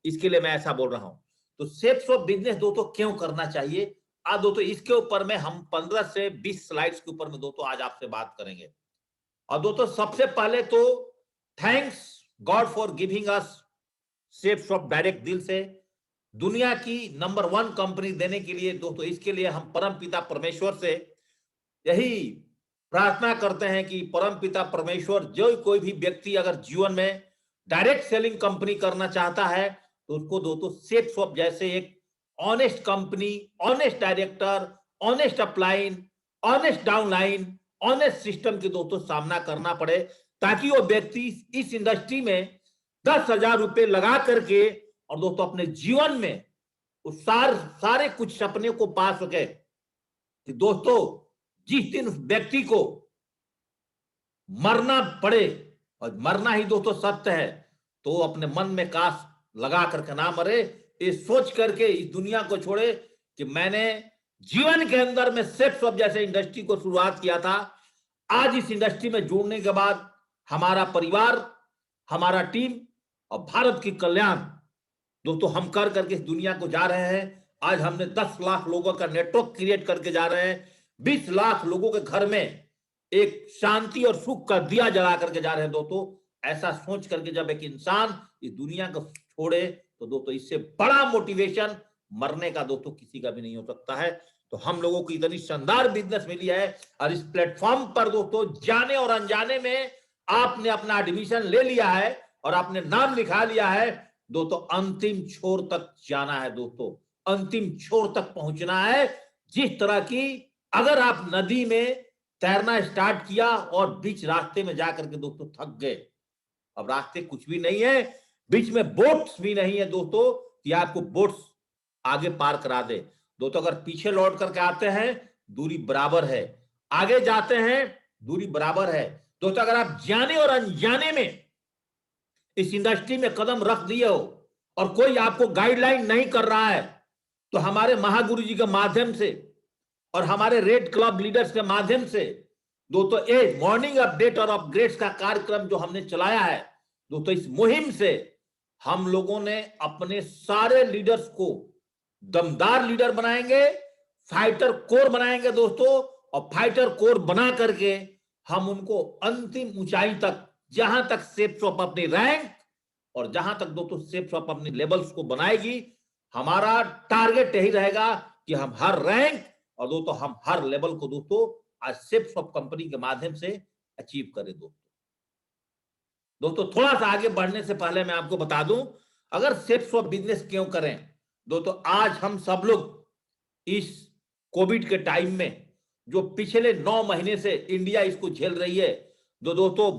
इसके लिए मैं ऐसा बोल रहा हूं। तो सेप्स ऑफ बिजनेस दोस्तों क्यों करना चाहिए, आज दोस्तों इसके ऊपर में हम 15 से 20 स्लाइड्स के ऊपर में दोस्तों आज आपसे बात करेंगे। और दोस्तों सबसे पहले तो thanks God for giving us ceps of direct, दिल से दुनिया की नंबर 1 कंपनी देने के लिए दोस्तों, इसके लिए हम परम पिता परमेश्वर से यही प्रार्थना करते हैं कि परम पिता परमेश्वर जो कोई भी व्यक्ति अगर जीवन में डायरेक्ट सेलिंग कंपनी करना चाहता है तो उसको दोस्तों सेप्स ऑफ जैसे एक honest company, honest director, honest upline, honest downline, honest system के दोस्तों सामना करना पड़े, ताकि वो व्यक्ति इस इंडस्ट्री में 10,000 रुपए लगा करके और दोस्तों अपने जीवन में उस सारे कुछ सपने को पा सके। कि दोस्तों जिस दिन उस व्यक्ति को मरना पड़े, और मरना ही दोस्तों सत्य है, तो अपने मन में काश लगा करके ना मरे, ये सोच करके इस दुनिया को छोड़े कि मैंने जीवन के अंदर में सेप्स ऑफ जैसे इंडस्ट्री को शुरुआत किया था। आज इस इंडस्ट्री में जुड़ने के बाद हमारा परिवार, हमारा टीम और भारत की कल्याण दोस्तों हम कर करके इस दुनिया को जा रहे हैं। आज हमने 10 लाख लोगों का नेटवर्क क्रिएट करके जा रहे हैं, 20 लाख लोगों के घर में एक शांति और सुख का दिया जला करके जा रहे हैं दोस्तों। ऐसा सोच करके जब एक इंसान इस दुनिया को छोड़े तो दोस्तों इससे बड़ा मोटिवेशन मरने का दोस्तों किसी का भी नहीं हो सकता है। तो हम लोगों को इतनी शानदार बिजनेस मिली है, और इस प्लेटफॉर्म पर दोस्तों जाने और अनजाने में आपने अपना एडमिशन ले लिया है और आपने नाम लिखा लिया है दोस्तों। अंतिम छोर तक जाना है दोस्तों, अंतिम छोर तक पहुंचना है। जिस तरह की अगर आप नदी में तैरना स्टार्ट किया और बीच रास्ते में जाकर के दोस्तों थक गए, अब रास्ते कुछ भी नहीं है, बीच में बोट्स भी नहीं है दोस्तों कि आपको बोट्स आगे पार करा दे दोस्तों। अगर पीछे लौट करके आते हैं दूरी बराबर है, आगे जाते हैं दूरी बराबर है दोस्तों। अगर आप जाने और अनजाने में इस इंडस्ट्री में कदम रख दिए हो और कोई आपको गाइडलाइन नहीं कर रहा है, तो हमारे महागुरु जी के माध्यम से और हमारे रेड क्लब लीडर्स के माध्यम से दोस्तों एक मॉर्निंग अपडेट और अपग्रेड्स का कार्यक्रम जो हमने चलाया है दोस्तों, इस मुहिम से हम लोगों ने अपने सारे लीडर्स को दमदार लीडर बनाएंगे, फाइटर कोर बनाएंगे दोस्तों। और फाइटर कोर बना करके हम उनको अंतिम ऊंचाई तक, जहां तक सेप्स ऑफ अपनी रैंक और जहां तक दोस्तों सेप्स ऑफ अपनी लेवल्स को बनाएगी, हमारा टारगेट यही रहेगा कि हम हर रैंक और दोस्तों हम हर लेवल को दोस्तों आज सेप्स ऑफ कंपनी के माध्यम से अचीव करें दोस्तों। थोड़ा सा आगे बढ़ने से पहले मैं आपको बता दूं, अगर सेप्स ऑफ बिजनेस क्यों करें दोस्तों। आज हम सब लोग इस कोविड के टाइम में जो पिछले 9 महीने से इंडिया इसको झेल रही है, दोस्तों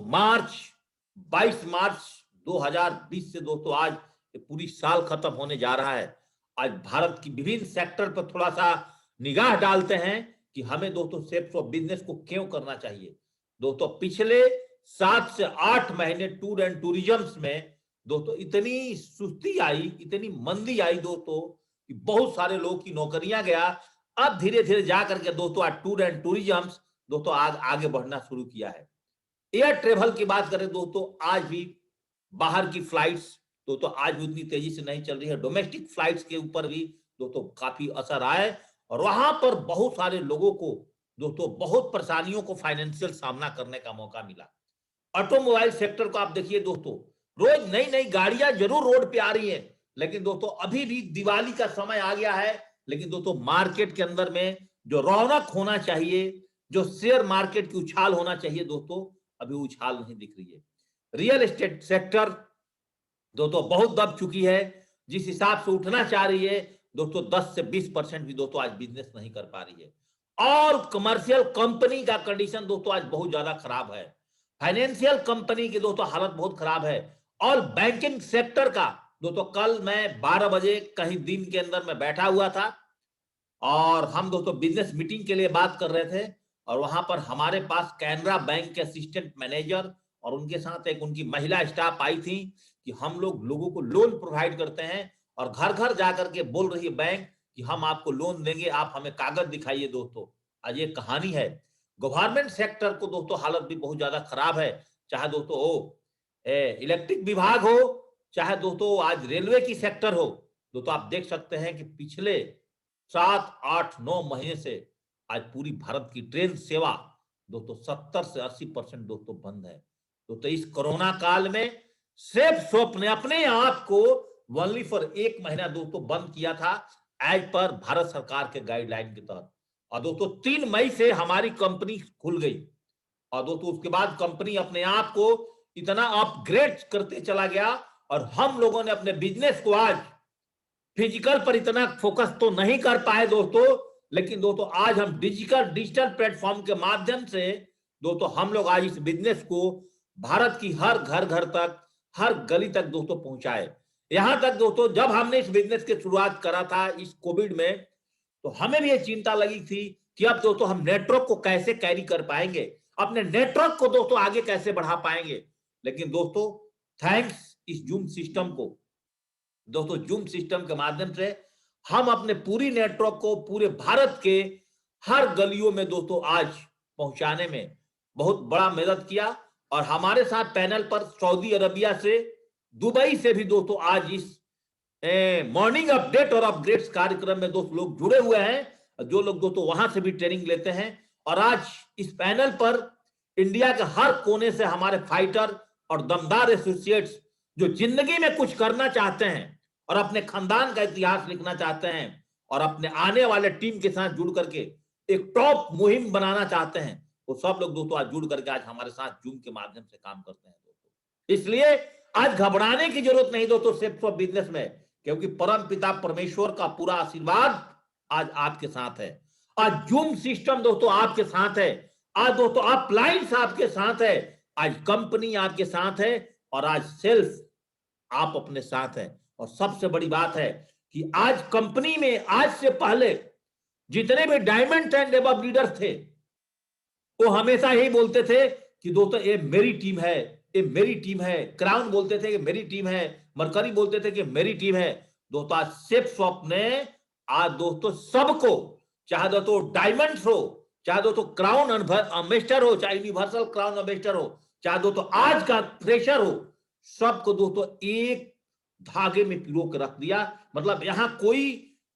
22 मार्च 2020 से दोस्तों आज पूरी साल खत्म होने जा रहा है। आज भारत की विभिन्न सेक्टर पर थोड़ा सा निगाह डालते हैं कि हमें दोस्तों सेप्स ऑफ बिजनेस को क्यों करना चाहिए दोस्तों। पिछले 7 से 8 महीने टूर एंड टूरिज्म में दोस्तों इतनी सुस्ती आई, इतनी मंदी आई दोस्तों कि बहुत सारे लोगों की नौकरियां गया। अब धीरे धीरे जाकर के दोस्तों आज टूर एंड टूरिज्म दोस्तों आगे बढ़ना शुरू किया है। एयर ट्रेवल की बात करें दोस्तों, आज भी बाहर की फ्लाइट्स दोस्तों आज भी उतनी तेजी से नहीं चल रही है। डोमेस्टिक फ्लाइट्स के ऊपर भी दोस्तों काफी असर आए, और वहां पर बहुत सारे लोगों को दोस्तों बहुत परेशानियों को फाइनेंशियल सामना करने का मौका मिला। ऑटोमोबाइल सेक्टर को आप देखिए दोस्तों, रोज नई नई गाड़ियां जरूर रोड पे आ रही हैं, लेकिन दोस्तों अभी भी दिवाली का समय आ गया है, लेकिन दोस्तों मार्केट के अंदर में जो रौनक होना चाहिए, जो शेयर मार्केट की उछाल होना चाहिए दोस्तों, अभी उछाल नहीं दिख रही है। रियल एस्टेट सेक्टर दोस्तों बहुत दब चुकी है, जिस हिसाब से उठना चाह रही है दोस्तों 10 से 20% भी दोस्तों आज बिजनेस नहीं कर पा रही है। और कमर्शियल कंपनी का कंडीशन दोस्तों आज बहुत ज्यादा खराब है, फाइनेंशियल कंपनी की दोस्तों हालत बहुत खराब है। और बैंकिंग सेक्टर का दोस्तों, कल मैं 12 बजे कहीं दिन के अंदर मैं बैठा हुआ था और हम दोस्तों बिजनेस मीटिंग के लिए बात कर रहे थे, और वहां पर हमारे पास कैनरा बैंक के असिस्टेंट मैनेजर और उनके साथ एक उनकी महिला स्टाफ आई थी कि हम लोगों को लोन प्रोवाइड करते हैं, और घर घर जाकर के बोल रही है बैंक कि हम आपको लोन देंगे, आप हमें कागज दिखाइए दोस्तों। आज ये कहानी है। गवर्नमेंट सेक्टर को दोस्तों हालत भी बहुत ज्यादा खराब है, चाहे दोस्तों हो इलेक्ट्रिक विभाग हो, चाहे दोस्तों आज रेलवे की सेक्टर हो, दोस्तों आप देख सकते हैं कि पिछले 7, 8, 9 महीने से आज पूरी भारत की ट्रेन सेवा दोस्तों 70 से 80% दोस्तों बंद है। दोस्तों इस कोरोना काल में सेफ शॉप ने अपने आप को ओनली फॉर 1 महीना दोस्तों बंद किया था, एज पर भारत सरकार के गाइडलाइन के तहत। और दोस्तों 3 मई से हमारी कंपनी खुल गई, और दोस्तों उसके बाद कंपनी अपने आप को इतना अपग्रेड करते चला गया, और हम लोगों ने अपने बिजनेस को आज फिजिकल पर इतना फोकस तो नहीं कर पाए दोस्तों, लेकिन दोस्तों आज हम डिजिटल प्लेटफॉर्म के माध्यम से दोस्तों हम लोग आज इस बिजनेस को भारत की हर घर घर तक, हर गली तक दोस्तों पहुंचाए। यहां तक दोस्तों जब हमने इस बिजनेस की शुरुआत करा था इस कोविड में, तो हमें भी ये चिंता लगी थी कि अब दोस्तों हम नेटवर्क को कैसे कैरी कर पाएंगे, अपने नेटवर्क को दोस्तों आगे कैसे बढ़ा पाएंगे। लेकिन दोस्तों थैंक्स इस जूम सिस्टम को, दोस्तों जूम सिस्टम के माध्यम से हम अपने पूरी नेटवर्क को पूरे भारत के हर गलियों में दोस्तों आज पहुंचाने में बहुत बड़ा मदद किया। और हमारे साथ पैनल पर सऊदी अरबिया से, दुबई से भी दोस्तों आज इस मॉर्निंग अपडेट और अपग्रेड्स कार्यक्रम में दोस्त लोग जुड़े हुए हैं, जो लोग दोस्तों वहां से भी ट्रेनिंग लेते हैं। और आज इस पैनल पर इंडिया के हर कोने से हमारे फाइटर और दमदार एसोसिएट्स जो जिंदगी में कुछ करना चाहते हैं और अपने खानदान का इतिहास लिखना चाहते हैं और अपने आने वाले टीम के साथ जुड़ करके एक टॉप मुहिम बनाना चाहते हैं, वो सब लोग दोस्तों आज जुड़ करके आज हमारे साथ जूम के माध्यम से काम करते हैं दोस्तों। इसलिए आज घबराने की जरूरत नहीं दोस्तों सेफ्स ऑफ बिजनेस में, क्योंकि परम पिता परमेश्वर का पूरा आशीर्वाद आज आपके साथ है। आज जूम सिस्टम दोस्तों आपके साथ है, आज दोस्तों अपलाइंस आपके साथ है, आज कंपनी आपके साथ है, और आज सेल्फ आप अपने साथ हैं। और सबसे बड़ी बात है कि आज कंपनी में आज से पहले जितने भी डायमंड एंड अबव लीडर्स थे, वो हमेशा यही बोलते थे कि दोस्तों ये मेरी टीम है, ये मेरी टीम है। क्राउन बोलते थे कि मेरी टीम है, मरकरी बोलते थे कि मेरी टीम है। दोस्तों आज सेफ शॉप ने आज दोस्तों सबको, चाहे दोस्तों डायमंड्स हो, चाहे दोस्तों क्राउन एम्बेसडर हो, चाहे यूनिवर्सल क्राउन एम्बेसडर हो, चाहे दोस्तों आज का फ्रेशर हो, सबको दोस्तों एक धागे में पिरो के रख दिया। मतलब यहां कोई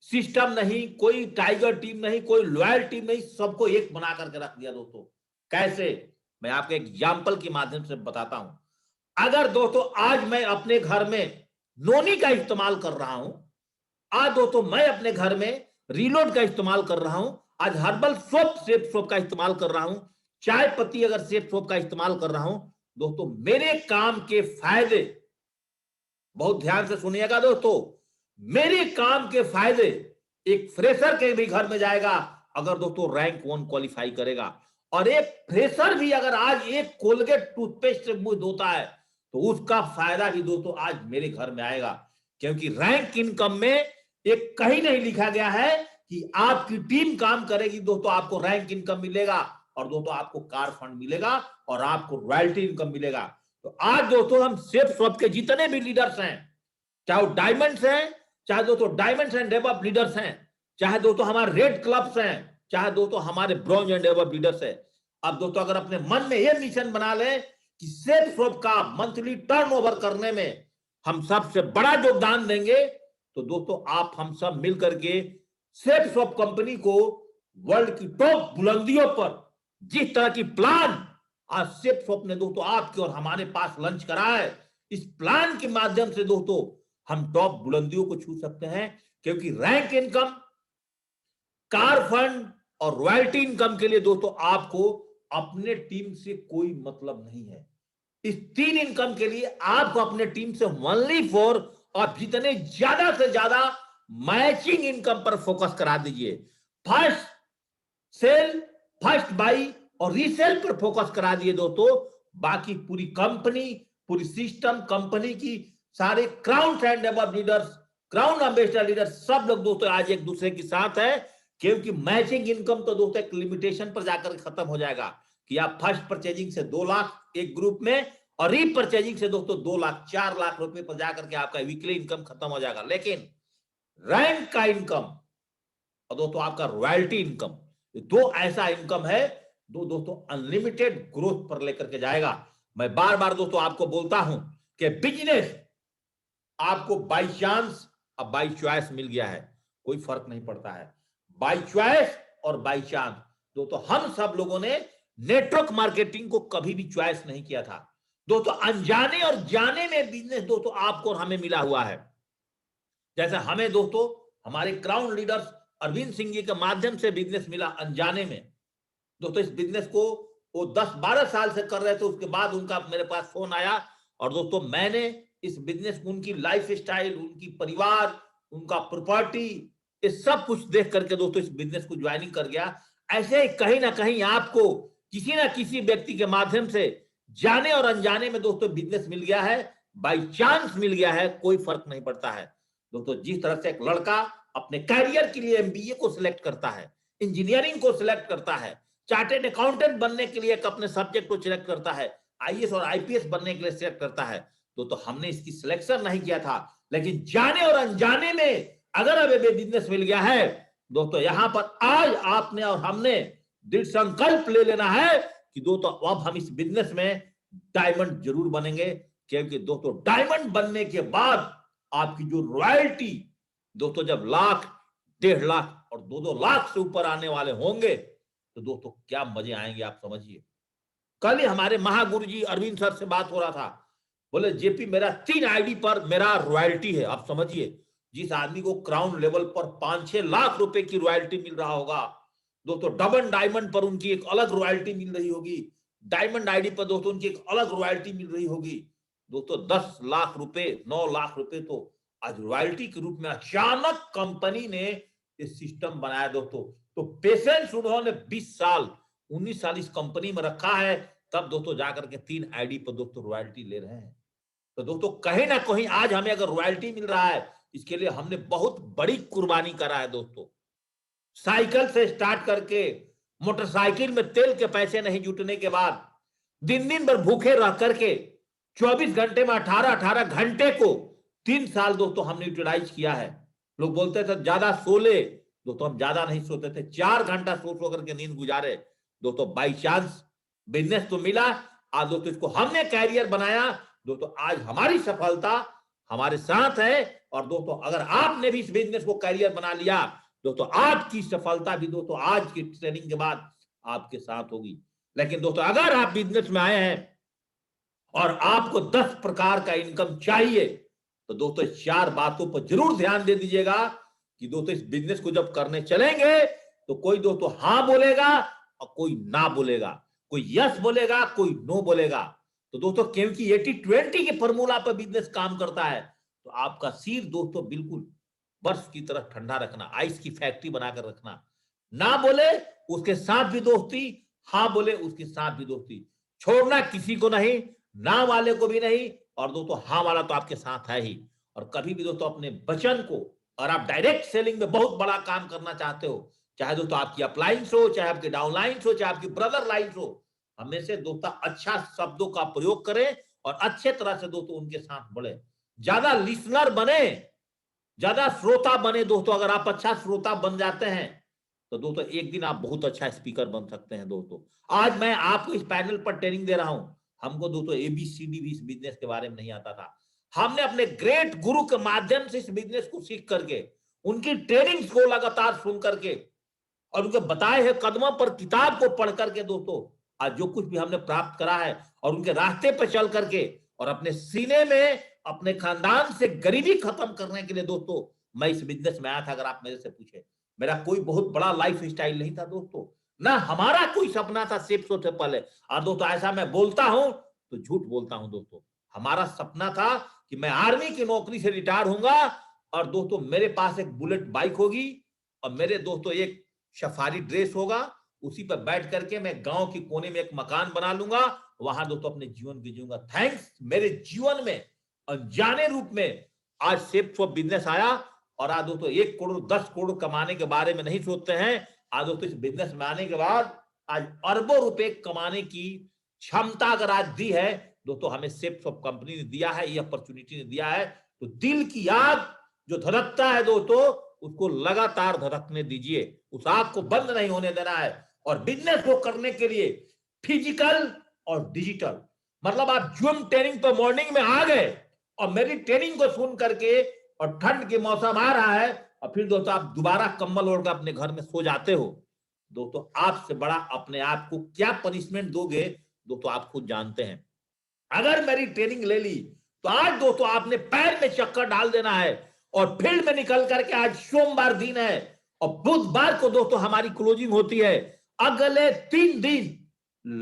सिस्टम नहीं, कोई टाइगर टीम नहीं, कोई लॉयल टीम नहीं, सबको एक बना करके रख दिया दोस्तों। कैसे, मैं आपको एग्जाम्पल के माध्यम से बताता हूं। अगर दोस्तों आज मैं अपने घर में नोनी का इस्तेमाल कर रहा हूं, आज दोस्तों मैं अपने घर में रीलोड का इस्तेमाल कर रहा हूं, आज हर्बल सोप सेफ सोप का इस्तेमाल कर रहा हूं, चाय पत्ती अगर सेफ सोप का इस्तेमाल कर रहा हूं, दोस्तों मेरे काम के फायदे, बहुत ध्यान से सुनिएगा दोस्तों, मेरे काम के फायदे एक फ्रेशर के भी घर में जाएगा अगर दोस्तों रैंक 1 क्वालिफाई करेगा। और एक फ्रेशर भी अगर आज एक कोलगेट टूथपेस्ट से मुंह धोता है तो उसका फायदा भी दोस्तों आज मेरे घर में आएगा, क्योंकि रैंक इनकम में एक कहीं नहीं लिखा गया है कि आपकी टीम काम करेगी दोस्तों आपको रैंक इनकम मिलेगा, और दोस्तों आपको कार फंड मिलेगा, और आपको रॉयल्टी इनकम मिलेगा। तो आज दोस्तों हम सेफ शॉप के जितने भी लीडर्स हैं, चाहे वो डायमंड्स हैं, चाहे दोस्तों डायमंड्स एंड अबव लीडर्स हैं, चाहे दोस्तों हमारे रेड क्लब्स हैं, चाहे दोस्तों हमारे ब्रॉन्ज एंड अबव लीडर्स हैं, अब दोस्तों अगर अपने मन में यह मिशन बना लें कि सेफ शॉप का मंथली टर्नओवर करने में हम सबसे बड़ा योगदान देंगे, तो दोस्तों आप हम सब मिल करके सेफ शॉप कंपनी को वर्ल्ड की टॉप बुलंदियों पर, जिस तरह की प्लान आज सेफ शॉप ने दोस्तों आपके और हमारे पास लॉन्च करा है, इस प्लान के माध्यम से दोस्तों हम टॉप बुलंदियों को छू सकते हैं। क्योंकि रैंक इनकम, कार फंड और रॉयल्टी इनकम के लिए दोस्तों आपको अपने टीम से कोई मतलब नहीं है। इस 3 इनकम के लिए आपको अपने टीम से ओनली फॉर, और जितने ज्यादा से ज्यादा मैचिंग इनकम पर फोकस करा दीजिए। फर्स्ट सेल, फर्स्ट बाई और रीसेल पर फोकस करा दिए दोस्तों, बाकी पूरी कंपनी, पूरी सिस्टम, कंपनी की सारे crown and above leaders, crown ambassador leaders, सब लोग दोस्तों आज एक दूसरे के साथ है। क्योंकि मैचिंग इनकम तो दोस्तों एक लिमिटेशन पर जाकर खत्म हो जाएगा कि आप फर्स्ट परचेजिंग से 2 लाख एक ग्रुप में, और रीपरचेजिंग से दोस्तों 2 लाख 4 लाख रुपए पर जाकर के आपका वीकली इनकम खत्म हो जाएगा। लेकिन रैंक का इनकम और दोस्तों आपका रॉयल्टी इनकम, दो ऐसा इनकम है दो दोस्तों अनलिमिटेड ग्रोथ पर लेकर के जाएगा। मैं बार बार दोस्तों आपको बोलता हूं कि बिजनेस आपको बाई चांस अब बाई चॉइस मिल गया है, कोई फर्क नहीं पड़ता है। बाई चॉइस और बाई चांस दोस्तों, हम सब लोगों ने नेटवर्क मार्केटिंग को कभी भी चॉइस नहीं किया था दोस्तों। अनजाने और जाने में बिजनेस दोस्तों आपको और हमें मिला हुआ है। जैसे हमें दोस्तों हमारे क्राउन लीडर्स अरविंद सिंह जी के माध्यम से बिजनेस मिला अनजाने में दोस्तों। इस बिजनेस को वो 10-12 साल से कर रहे थे, उसके बाद उनका मेरे पास फोन आया और दोस्तों मैंने इस बिजनेस को, उनकी लाइफ स्टाइल, उनकी परिवार, उनका प्रॉपर्टी, ये सब कुछ देख करके दोस्तों इस बिजनेस को ज्वाइनिंग कर गया। ऐसे ही कहीं ना कहीं आपको किसी ना किसी व्यक्ति के माध्यम से जाने और अनजाने में दोस्तों बिजनेस मिल गया है, बाई चांस मिल गया है, कोई फर्क नहीं पड़ता है दोस्तों। जिस तरह से एक लड़का अपने कैरियर के लिए एमबीए को सिलेक्ट करता है, इंजीनियरिंग को सिलेक्ट करता है, चार्टेड अकाउंटेंट बनने के लिए एक अपने सब्जेक्ट को सिलेक्ट करता है, आईएएस और आईपीएस बनने के लिए सिलेक्ट करता है, तो हमने इसकी सिलेक्शन नहीं किया था, लेकिन जाने और अनजाने में अगर अब बिजनेस मिल गया है दोस्तों, यहां पर आज आपने और हमने दृढ़ संकल्प ले लेना है कि दोस्तों अब हम इस बिजनेस में डायमंड जरूर बनेंगे। क्योंकि दोस्तों डायमंड बनने के बाद आपकी जो रॉयल्टी दोस्तों जब लाख, 1.5 लाख और 2-2 लाख से ऊपर आने वाले होंगे तो दोस्तों क्या मजे आएंगे आप समझिए। कल ही हमारे महागुरु जी अरविंद सर से बात हो रहा था, बोले जेपी मेरा 3 आईडी पर मेरा रॉयल्टी है। आप समझिए जिस आदमी को क्राउन लेवल पर 5-6 लाख रुपए की रॉयल्टी मिल रहा होगा दोस्तों, डबल डायमंड पर उनकी एक अलग रॉयल्टी मिल रही होगी, डायमंड आईडी पर दोस्तों उनकी एक अलग रॉयल्टी मिल रही होगी दोस्तों। 10 लाख रुपए, 9 लाख रुपए तो आज रॉयल्टी के रूप में अचानक कंपनी ने इस सिस्टम बनाया दोस्तों। तो पेशेंस उन्होंने 20 साल, 19 साल इस कंपनी में रखा है, तब दोस्तों जाकर के 3 आईडी पर दोस्तों रॉयल्टी ले रहे हैं। तो दोस्तों कहीं ना कहीं आज हमें अगर रॉयल्टी मिल रहा है, इसके लिए हमने बहुत बड़ी कुर्बानी करा है दोस्तों। साइकिल से स्टार्ट करके मोटरसाइकिल में तेल के पैसे नहीं जुटने के बाद दिन दिन भर भूखे रह करके 24 घंटे में 18-18 घंटे को 3 साल दोस्तों हमने यूटिलाइज किया है। लोग बोलते थे ज्यादा सो ले दोस्तों, हम ज्यादा नहीं सोते थे, 4 घंटा सो करके नींद गुजारे दोस्तों। बाई चांस बिजनेस तो मिला, आज दोस्तों इसको हमने कैरियर बनाया दोस्तों। आज हमारी सफलता हमारे साथ है और दोस्तों अगर आपने भी इस बिजनेस को कैरियर बना लिया दोस्तों, आपकी सफलता भी दोस्तों आज की ट्रेनिंग के बाद आपके साथ होगी। लेकिन दोस्तों अगर आप बिजनेस में आए हैं और आपको 10 प्रकार का इनकम चाहिए तो दोस्तों 4 बातों पर जरूर ध्यान दे दीजिएगा कि दोस्तों इस बिजनेस को जब करने चलेंगे तो कोई दोस्तों हाँ बोलेगा और कोई ना बोलेगा, कोई यस बोलेगा, कोई नो बोलेगा। तो दोस्तों क्योंकि 80-20 के फॉर्मूला पर बिजनेस काम करता है, तो आपका सिर दोस्तों बिल्कुल बर्फ की तरह ठंडा रखना, आइस की फैक्ट्री बनाकर रखना। ना बोले उसके साथ भी दोस्ती, हाँ बोले उसके साथ भी दोस्ती, छोड़ना किसी को नहीं, ना वाले को भी नहीं, और दोस्तों हाँ वाला तो आपके साथ है ही। और कभी भी दोस्तों अपने वचन को, और आप डायरेक्ट सेलिंग में बहुत बड़ा काम करना चाहते हो, चाहे दोस्तों आपकी अपलाइंस हो, चाहे आपकी डाउनलाइंस हो, चाहे आपकी ब्रदर लाइन्स हो, हमेशा दोस्तों अच्छा शब्दों का प्रयोग करें और अच्छे तरह से दोस्तों उनके साथ बढ़े। ज्यादा लिसनर बने, ज्यादा श्रोता बने दोस्तों। अगर आप अच्छा श्रोता बन जाते हैं तो दोस्तों एक दिन आप बहुत अच्छा स्पीकर बन सकते हैं दोस्तों। आज मैं आपको इस पैनल पर ट्रेनिंग दे रहा हूं, हमको दोस्तों एबीसीडी भी इस बिजनेस के बारे में नहीं आता था। हमने अपने ग्रेट गुरु के माध्यम से इस बिजनेस को सीख करके, उनकी ट्रेनिंग को लगातार सुन करके और उनके बताए हुए कदमों पर किताब को पढ़ करके दोस्तों आज जो कुछ भी हमने प्राप्त करा है, और उनके रास्ते पर चल करके और अपने सीने में अपने खानदान से गरीबी खत्म करने के लिए दोस्तों मैं इस बिजनेस में आया था। अगर आप मेरे से पूछे, मेरा कोई बहुत बड़ा लाइफ स्टाइल नहीं था दोस्तों, ना हमारा कोई सपना था सिर्फ से पहले। और दोस्तों ऐसा मैं बोलता हूं तो झूठ बोलता हूं दोस्तों, हमारा सपना था कि मैं आर्मी की नौकरी से रिटायर होऊंगा और दोस्तों मेरे पास एक बुलेट बाइक होगी और मेरे दोस्तों एक सफारी ड्रेस होगा, उसी पर बैठ करके मैं गांव के कोने में एक मकान बना लूंगा, वहां दोस्तों अपने जीवन जीऊंगा। थैंक्स मेरे जीवन में अनजाने रूप में आज सेफ फॉर बिजनेस आया और आज दोस्तों 1 करोड़ 10 करोड़ कमाने के बारे में नहीं सोचते हैं। आज दोस्तों इस बिजनेस में आने के बाद आज अरबों रुपए कमाने की क्षमता अगर आज दी है दोस्तों, हमें सेफ ऑफ कंपनी ने दिया है, ये अपॉर्चुनिटी ने दिया है। तो दिल की आग जो धड़कता है दोस्तों, उसको लगातार धड़कने दीजिए, उस आग को बंद नहीं होने देना है। और बिजनेस को करने के लिए फिजिकल और डिजिटल, मतलब आप जूम ट्रेनिंग पर मॉर्निंग में आ गए और मेरी ट्रेनिंग को सुन करके, और ठंड के मौसम आ रहा है, और फिर दोस्तों आप दोबारा कंबल ओढ़कर अपने घर में सो जाते हो, दोस्तों आपसे बड़ा अपने आप को क्या पनिशमेंट दोगे, दोस्तों आप खुद जानते हैं। अगर मेरी ट्रेनिंग ले ली तो आज दोस्तों आपने पैर में चक्कर डाल देना है, और फील्ड में निकल करके, आज सोमवार दिन है और बुधवार को दोस्तों हमारी क्लोजिंग होती है, अगले 3 दिन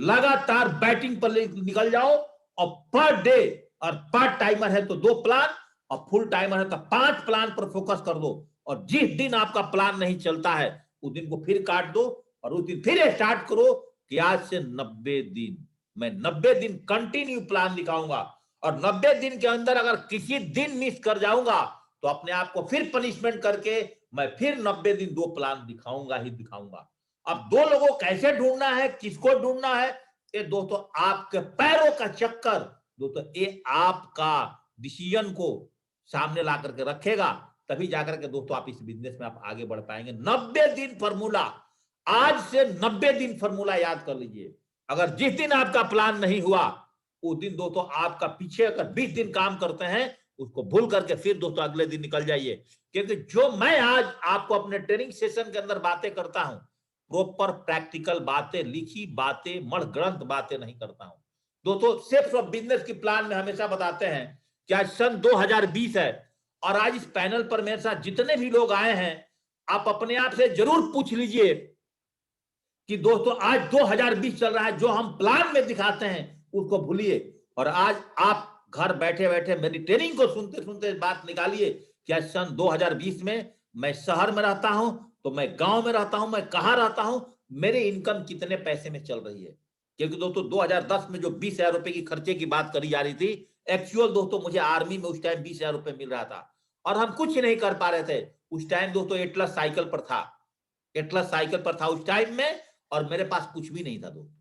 लगातार बैटिंग पर निकल जाओ, और पर डे, और पार्ट टाइमर है तो 2 प्लान, और फुल टाइमर है तो 5 प्लान पर फोकस कर दो। और जिस दिन आपका प्लान नहीं चलता है उस दिन को फिर काट दो, और उस दिन फिर स्टार्ट करो कि आज से 90 दिन मैं 90 दिन कंटिन्यू प्लान दिखाऊंगा, और 90 दिन के अंदर अगर किसी दिन मिस कर जाऊंगा तो अपने आप को फिर पनिशमेंट करके मैं फिर 90 दिन 2 प्लान दिखाऊंगा ही दिखाऊंगा। अब 2 लोगों कैसे ढूंढना है, किसको ढूंढना है, ये दोस्तों आपके पैरों का चक्कर, दोस्तों ये आपका डिसीजन को सामने ला करके रखेगा, तभी जाकर के दोस्तों आप इस बिजनेस में आप आगे बढ़ पाएंगे। 90 दिन फॉर्मूला, आज से 90 दिन फॉर्मूला याद कर लीजिए। अगर जिस दिन आपका प्लान नहीं हुआ उस दिन दोस्तों आपका पीछे अगर 20 दिन काम करते हैं उसको भूल करके फिर दोस्तों अगले दिन निकल जाइए, क्योंकि जो मैं आज आपको अपने ट्रेनिंग सेशन के अंदर बातें करता हूं, प्रॉपर प्रैक्टिकल बातें, लिखी बातें, मण ग्रंथ बातें नहीं करता हूं दोस्तों। सेफ्स ऑफ बिजनेस की प्लान में हमेशा बताते हैं कि आज सन 2020 है, और आज इस पैनल पर मेरे साथ जितने भी लोग आए हैं, आप अपने आप से जरूर पूछ लीजिए कि दोस्तों आज 2020 चल रहा है, जो हम प्लान में दिखाते हैं उसको भूलिए, और आज आप घर बैठे बैठे मेरी ट्रेनिंग को सुनते सुनते बात निकालिए कि आज सन 2020 में मैं शहर में रहता हूं तो मैं गांव में रहता हूं, मैं कहां रहता हूं, मेरे इनकम कितने पैसे में चल रही है। क्योंकि दोस्तों 2010 में जो 20,000 रुपए की खर्चे की बात करी जा रही थी, एक्चुअल दोस्तों मुझे आर्मी में उस टाइम 20,000 रुपए मिल रहा था, और हम कुछ नहीं कर पा रहे थे। उस टाइम दोस्तों एटलस साइकिल पर था, एटलस साइकिल पर था उस टाइम में, और मेरे पास कुछ भी नहीं था दोस्तों।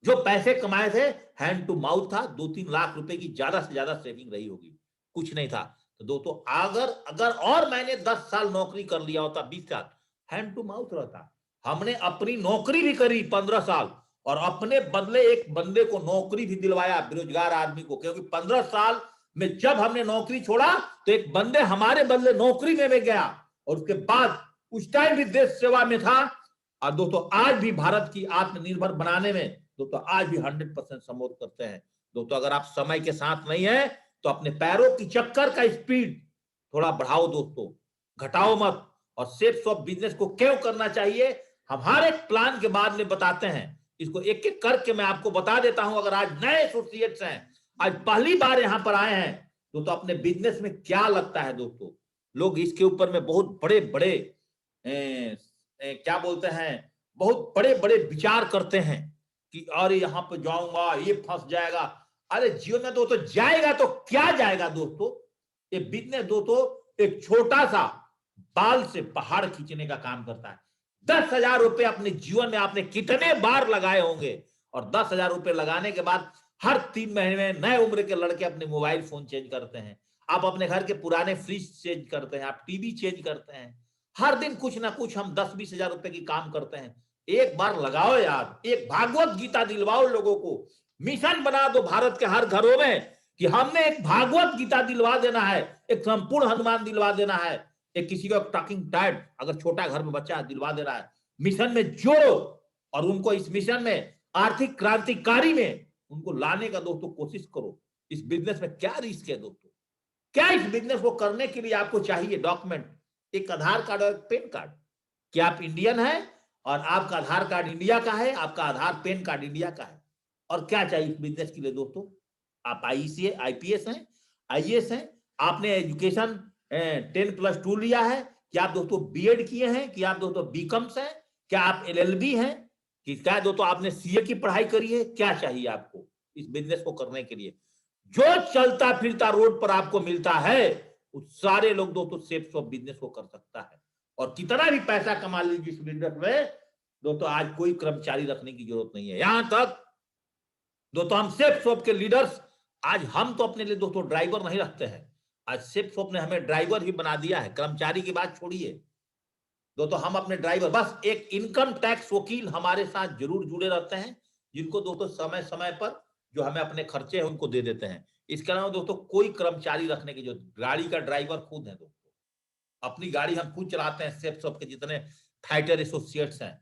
जो पैसे कमाए थे हैंड टू माउथ था, 2-3 लाख रुपए की ज्यादा से ज्यादा सेविंग रही होगी, कुछ नहीं था। तो दोस्तों अगर अगर और मैंने 10 साल नौकरी कर लिया होता, 20 साल, हैंड टू माउथ रहता। हमने अपनी नौकरी भी करी 15 साल, और अपने बदले एक बंदे को नौकरी भी दिलवाया, बेरोजगार आदमी को, क्योंकि 15 साल में जब हमने नौकरी छोड़ा तो एक बंदे हमारे बदले नौकरी में गया, और उसके बाद उस टाइम भी देश सेवा में था। और दोस्तों आज भी भारत की आत्मनिर्भर बनाने में दोस्तों आज भी 100% सपोर्ट करते हैं। दोस्तों अगर आप समय के साथ नहीं है तो अपने पैरों की चक्कर का स्पीड थोड़ा बढ़ाओ दोस्तों, घटाओ मत। और सेफ्स ऑफ बिजनेस को क्यों करना चाहिए, हमारे प्लान के बाद में बताते हैं, इसको एक एक करके मैं आपको बता देता हूं। अगर आज नए एसोसिएट्स हैं, आज पहली बार यहां पर आए हैं, दोस्तों अपने बिजनेस में क्या लगता है दोस्तों, लोग इसके ऊपर में बहुत बड़े बड़े क्या बोलते हैं, बहुत बड़े बड़े विचार करते हैं कि अरे यहां पर जाऊंगा ये फंस जाएगा। अरे जीवन में दोस्तों जाएगा तो क्या जाएगा दोस्तों, ये बिजनेस दोस्तों एक छोटा सा बाल से पहाड़ खींचने का काम करता है। 10,000 रुपए अपने जीवन में आपने कितने बार लगाए होंगे, और 10,000 रुपए लगाने के बाद हर 3 महीने में नए उम्र के लड़के अपने मोबाइल फोन चेंज करते हैं, आप अपने घर के पुराने फ्रिज चेंज करते हैं, आप टीवी चेंज करते हैं, हर दिन कुछ ना कुछ हम 10-20 हजार रुपए की काम करते हैं। एक बार लगाओ यार, एक भागवत गीता दिलवाओ लोगों को, मिशन बना दो भारत के हर घरों में कि हमने एक भागवत गीता दिलवा देना है, एक संपूर्ण हनुमान दिलवा देना है, एक किसी को टॉकिंग टाइड अगर छोटा घर में बच्चा दिलवा दे रहा है। मिशन में जोड़ो और उनको इस मिशन में आर्थिक क्रांतिकारी में उनको लाने का दोस्तों कोशिश करो। इस बिजनेस में क्या रिस्क है दोस्तों, क्या इस बिजनेस को करने के लिए आपको चाहिए डॉक्यूमेंट, एक आधार कार्ड और एक पैन कार्ड। क्या आप इंडियन हैं और आपका आधार कार्ड इंडिया का है, आपका आधार पैन कार्ड इंडिया का है, और क्या चाहिए इस बिजनेस के लिए दोस्तों, आप आईपीएस हैं, आईएएस हैं, आपने एजुकेशन 10+2 लिया है, क्या आप दोस्तों बीएड किए हैं, कि आप दोस्तों बीकॉम्स हैं, क्या आप एलएलबी हैं, कि क्या दोस्तों आपने सीए की पढ़ाई करी है, क्या चाहिए आपको इस बिजनेस को करने के लिए। जो चलता फिरता रोड पर आपको मिलता है उस सारे लोग दोस्तों सेफ्स ऑफ बिजनेस को कर सकता है, और कितना भी पैसा कमा लीजिए इस बिजनेस में दोस्तों, आज कोई कर्मचारी रखने की जरूरत नहीं है। यहां तक दोस्तों हम सेफ्स ऑफ के लीडर्स, आज हम तो अपने लिए दोस्तों ड्राइवर नहीं रखते हैं, आज सेफ्स ऑफ ने हमें ड्राइवर ही बना दिया है। कर्मचारी की बात छोड़िए दोस्तों, हम अपने ड्राइवर, बस एक इनकम टैक्स वकील हमारे साथ जरूर जुड़े रहते हैं, जिनको दोस्तों समय समय पर जो हमें अपने खर्चे हैं उनको दे देते हैं। इसके अलावा दोस्तों कोई कर्मचारी रखने की जो गाड़ी का ड्राइवर खुद है दोस्तों, अपनी गाड़ी हम खुद चलाते हैं, सेफ सब के जितने फाइटर एसोसिएट्स हैं।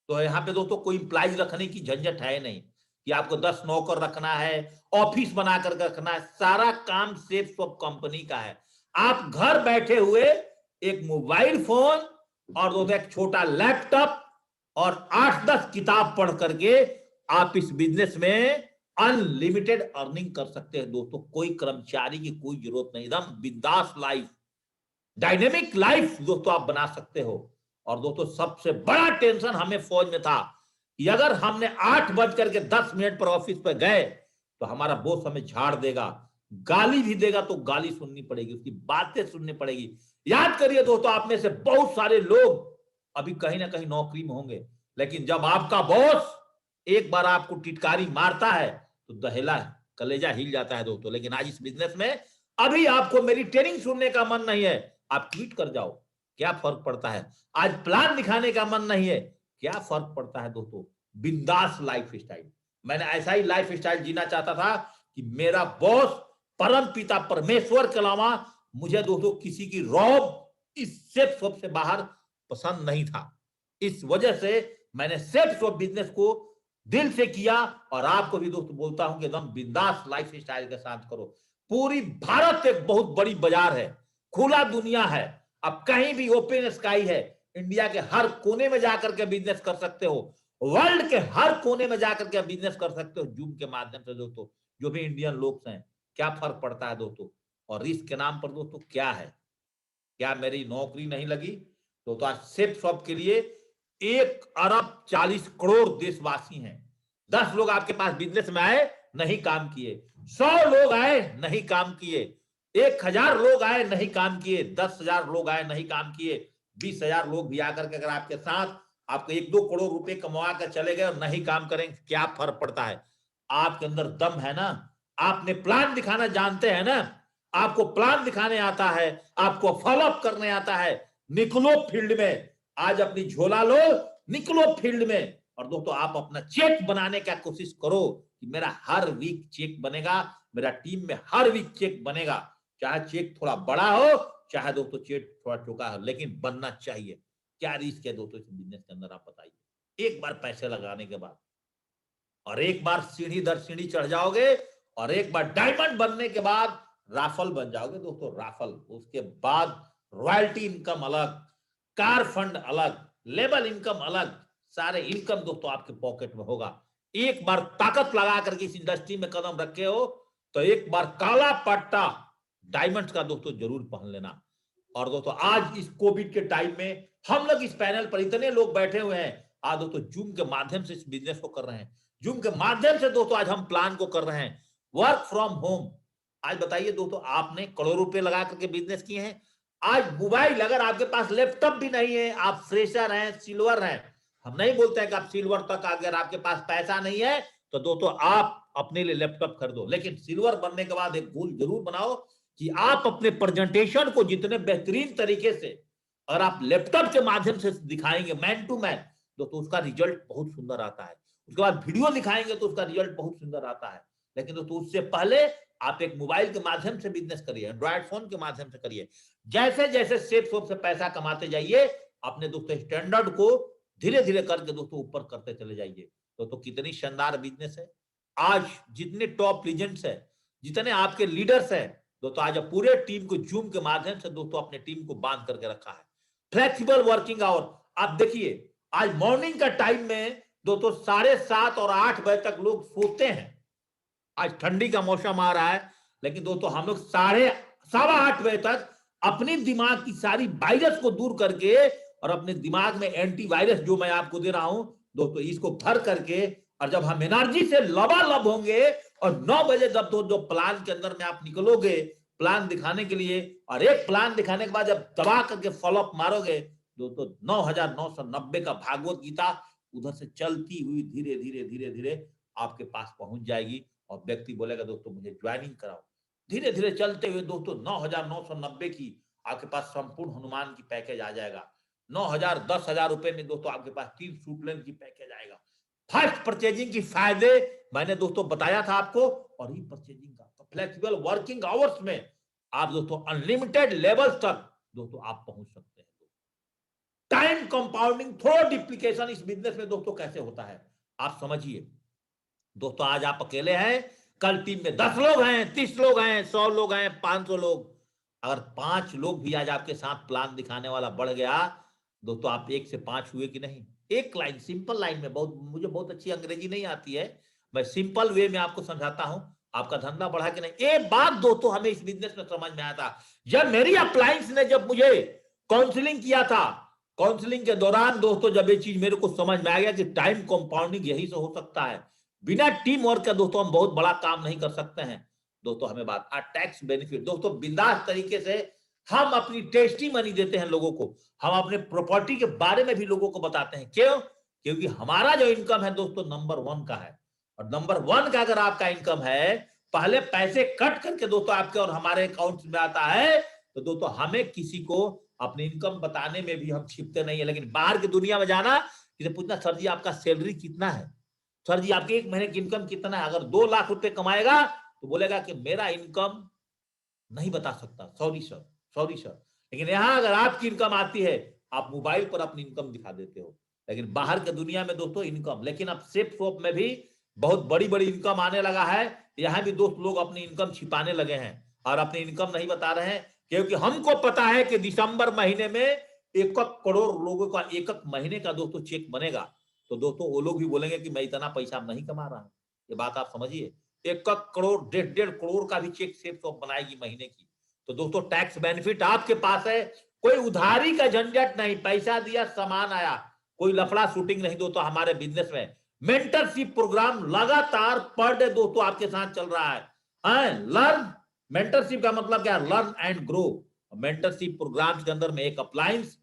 तो यहाँ पे दोस्तों कोई इंप्लाइज रखने की झंझट है नहीं कि आपको 10 नौकर रखना है, ऑफिस बना कर रखना है, सारा काम सेफ सब कंपनी का है। आप घर बैठे हुए एक मोबाइल फोन और दोस्तों एक छोटा लैपटॉप और 8-10 किताब पढ़ करके आप इस बिजनेस में अनलिमिटेड अर्निंग कर सकते हैं दोस्तों। कोई कर्मचारी की कोई जरूरत नहीं, एकदम बिंदास लाइफ, डायनेमिक लाइफ दोस्तों आप बना सकते हो। और दोस्तों सबसे बड़ा टेंशन हमें फौज में था कि अगर हमने 8:10 पर ऑफिस पे गए तो हमारा बॉस हमें झाड़ देगा, गाली भी देगा तो गाली सुननी पड़ेगी, उसकी बातें सुननी पड़ेगी। याद करिए दोस्तों, आप में से बहुत सारे लोग अभी कहीं ना कहीं नौकरी में होंगे, लेकिन जब आपका बॉस एक बार आपको टिटकारी मारता है तो दहेला कलेजा हिल जाता है दोस्तों। लेकिन आज इस बिजनेस में अभी आपको मेरी ट्रेनिंग सुनने का मन नहीं है, आप ट्वीट कर जाओ, क्या फर्क पड़ता है। आज प्लान दिखाने का मन नहीं है, क्या फर्क पड़ता है दोस्तों। बिंदास लाइफ स्टाइल, मैंने ऐसा ही लाइफ स्टाइल जीना चाहता था कि मेरा बॉस परम पिता परमेश्वर के अलावा मुझे दोस्तों किसी की रौब इससे सबसे बाहर पसंद नहीं था। इस वजह से मैंने सेफ बिजनेस को दिल से किया और आपको भी दोस्तों बोलता हूं कि एकदम बिंदास लाइफ स्टाइल के साथ करो। पूरी भारत एक बहुत बड़ी बाजार है, खुला दुनिया है, अब कहीं भी ओपन स्काई है। इंडिया के हर कोने में जाकर के बिजनेस कर सकते हो, वर्ल्ड के हर कोने में जाकर के बिजनेस कर सकते हो जूम के माध्यम से दोस्तों। जो भी इंडियन लोग हैं, क्या फर्क पड़ता है दोस्तों। और रिस्क के नाम पर दोस्तों क्या है, क्या मेरी नौकरी नहीं लगी तो आज सेफ शॉप के लिए 1 अरब 40 करोड़ देशवासी हैं। 10 लोग आपके पास बिजनेस में आए, नहीं काम किए, 100 लोग आए नहीं काम किए, 1000 लोग आए नहीं काम किए, 10,000 लोग आए नहीं काम किए, 20,000 लोग भी आकर के अगर आपके साथ आपको 1-2 करोड़ रुपए कमा कर चले गए और नहीं काम करेंगे, क्या फर्क पड़ता है। आपके अंदर दम है ना, आपने प्लान दिखाना जानते हैं ना, आपको प्लान दिखाने आता है, आपको फॉलोअप करने आता है, निकलो फील्ड में। आज अपनी झोला लो, निकलो फील्ड में। और दोस्तों आप अपना चेक बनाने का कोशिश करो कि मेरा हर वीक चेक बनेगा, मेरा टीम में हर वीक चेक बनेगा, चाहे चेक थोड़ा बड़ा हो चाहे दोस्तों चेक थोड़ा छोटा हो, लेकिन बनना चाहिए। क्या रिस्क है दोस्तों इस बिजनेस के अंदर, आप बताइए। एक बार पैसे लगाने के बाद और एक बार सीढ़ी दर सीढ़ी चढ़ जाओगे और एक बार डायमंड बनने के बाद राफल बन जाओगे दोस्तों, राफल। उसके बाद रॉयल्टी इनकम अलग, कार फंड अलग, लेबल इनकम अलग, सारे इनकम दोस्तों आपके पॉकेट में होगा। एक बार ताकत लगा करके इस इंडस्ट्री में कदम रखे हो तो एक बार काला पट्टा डायमंड का दोस्तों जरूर पहन लेना। और दोस्तों आज इस कोविड के टाइम में हम लोग इस पैनल पर इतने लोग बैठे हुए हैं, आज दोस्तों जूम के माध्यम से इस बिजनेस को कर रहे हैं, जूम के माध्यम से दोस्तों आज हम प्लान को कर रहे हैं, वर्क फ्रॉम होम। आज बताइए दोस्तों, आपने करोड़ों रुपए लगा करके बिजनेस किए हैं। आज मोबाइल, अगर आपके पास लैपटॉप भी नहीं है, आप फ्रेशर हैं, सिल्वर हैं, हम नहीं बोलते हैं कि आप सिल्वर तक, अगर आपके पास पैसा नहीं है तो दोस्तों आप अपने लिए लैपटॉप खरीदो, लेकिन सिल्वर बनने के बाद एक गोल जरूर बनाओ कि आप अपने प्रेजेंटेशन को जितने बेहतरीन तरीके से अगर आप लैपटॉप के माध्यम से दिखाएंगे मैन टू मैन, दोस्तों उसका रिजल्ट बहुत सुंदर आता है। उसके बाद वीडियो दिखाएंगे तो उसका रिजल्ट बहुत सुंदर आता है। लेकिन दोस्तों उससे पहले आप एक मोबाइल के माध्यम से बिजनेस करिए, एंड्रॉइड फोन के माध्यम से करिए। जैसे जैसे सेफ सोप से पैसा कमाते जाइए, अपने दोस्तों स्टैंडर्ड को धीरे धीरे करके दोस्तों ऊपर करते चले जाइए। तो कितनी शानदार बिजनेस है। आज जितने टॉप लीजेंड्स है, जितने आपके लीडर्स हैं दोस्तों, आज पूरे टीम को जूम के माध्यम से दोस्तों अपने टीम को बांध करके रखा है। फ्लेक्सिबल वर्किंग आवर, आप देखिए आज मॉर्निंग का टाइम में दोस्तों 7:30 और 8 बजे तक लोग सोते हैं। आज ठंडी का मौसम आ रहा है, लेकिन दोस्तों हम लोग 7:30 बजे तक अपनी दिमाग की सारी वायरस को दूर करके और अपने दिमाग में एंटीवायरस जो मैं आपको दे रहा हूं दोस्तों, इसको भर करके, और जब हम एनर्जी से लबालब होंगे और 9 बजे जब जो प्लान के अंदर में आप निकलोगे प्लान दिखाने के लिए, और एक प्लान दिखाने के बाद जब दबा करके फॉलोअप मारोगे दोस्तों, 9,990 का भागवत गीता उधर से चलती हुई धीरे धीरे धीरे धीरे आपके पास पहुंच जाएगी। और व्यक्ति बोलेगा दोस्तों मुझे ज्वाइनिंग कराओ। धीरे धीरे चलते हुए दोस्तों 9,990 की आपके पास संपूर्ण हनुमान की पैकेज आ जाएगा। 9,000 10,000 रुपए में दोस्तों आपके पास 3 सूट लेने की पैकेज आएगा। फर्स्ट परचेजिंग की फायदे मैंने दोस्तों बताया था आपको, और ही परचेजिंग का आपका फ्लेक्सिबल वर्किंग आवर्स में आप दोस्तों अनलिमिटेड लेवल्स तक दोस्तों आप पहुंच सकते हैं। टाइम कंपाउंडिंग थ्रू डिप्लीकेशन इस बिजनेस में दोस्तों कैसे होता है आप समझिए। दोस्तों आज आप अकेले हैं, कल टीम में 10 लोग हैं, 30 लोग हैं, 100 लोग हैं, 500 लोग, अगर 5 लोग भी आज आपके साथ प्लान दिखाने वाला बढ़ गया दोस्तों, आप 1 से 5 हुए कि नहीं। एक लाइन, सिंपल लाइन में, मुझे बहुत अच्छी अंग्रेजी नहीं आती है, मैं सिंपल वे में आपको समझाता हूं, आपका धंधा बढ़ा कि नहीं। एक बात दोस्तों हमें इस बिजनेस में समझ में आया था, जब मेरी अप्लायंस ने जब मुझे काउंसलिंग किया था, काउंसलिंग के दौरान दोस्तों जब ये चीज मेरे को समझ में आ गया कि टाइम कंपाउंडिंग यही से हो सकता है, बिना टीम वर्क के दोस्तों हम बहुत बड़ा काम नहीं कर सकते हैं। दोस्तों हमें बात टैक्स बेनिफिट, दोस्तों बिंदास तरीके से हम अपनी टेस्टी मनी देते हैं लोगों को, हम अपने प्रॉपर्टी के बारे में भी लोगों को बताते हैं। क्यों? क्योंकि हमारा जो इनकम है दोस्तों नंबर 1 का है, और नंबर 1 का अगर आपका इनकम है, पहले पैसे कट करके दोस्तों आपके और हमारे अकाउंट में आता है, तो दोस्तों हमें किसी को अपनी इनकम बताने में भी हम छिपते नहीं है। लेकिन बाहर की दुनिया में जाना, किसी पूछना सर जी आपका सैलरी कितना है, सर जी आपके 1 महीने की इनकम कितना है, अगर 2 लाख रुपए कमाएगा तो बोलेगा कि मेरा इनकम नहीं बता सकता, सॉरी सर, सॉरी सर। लेकिन यहां अगर आपकी इनकम आती है, आप मोबाइल पर अपनी इनकम दिखा देते हो। लेकिन बाहर के दुनिया में दोस्तों इनकम, लेकिन अब सेफ शॉप में भी बहुत बड़ी बड़ी इनकम आने लगा है, यहां भी दोस्त लोग अपनी इनकम छिपाने लगे हैं और अपनी इनकम नहीं बता रहे हैं, क्योंकि हमको पता है कि दिसंबर महीने में 1 करोड़ लोगों का 1 महीने का दोस्तों चेक बनेगा, तो दोस्तों वो लोग भी बोलेंगे कि मैं इतना पैसा नहीं कमा रहा हूं। ये बात आप समझिए, 1 करोड़ 1.5 करोड़ का भी चेक सेफ शॉप बनाएगी महीने की। तो दोस्तों टैक्स बेनिफिट आपके पास है, कोई उधारी का झंझट नहीं, पैसा दिया सामान आया, कोई लफड़ा शूटिंग नहीं दोस्तों हमारे बिजनेस में। मेंटरशिप प्रोग्राम लगातार पर डे दोस्तों आपके साथ चल रहा है। लर्न, मेंटरशिप का मतलब क्या है, learn and grow. Mentorship program के अंदर में एक अप्लायंस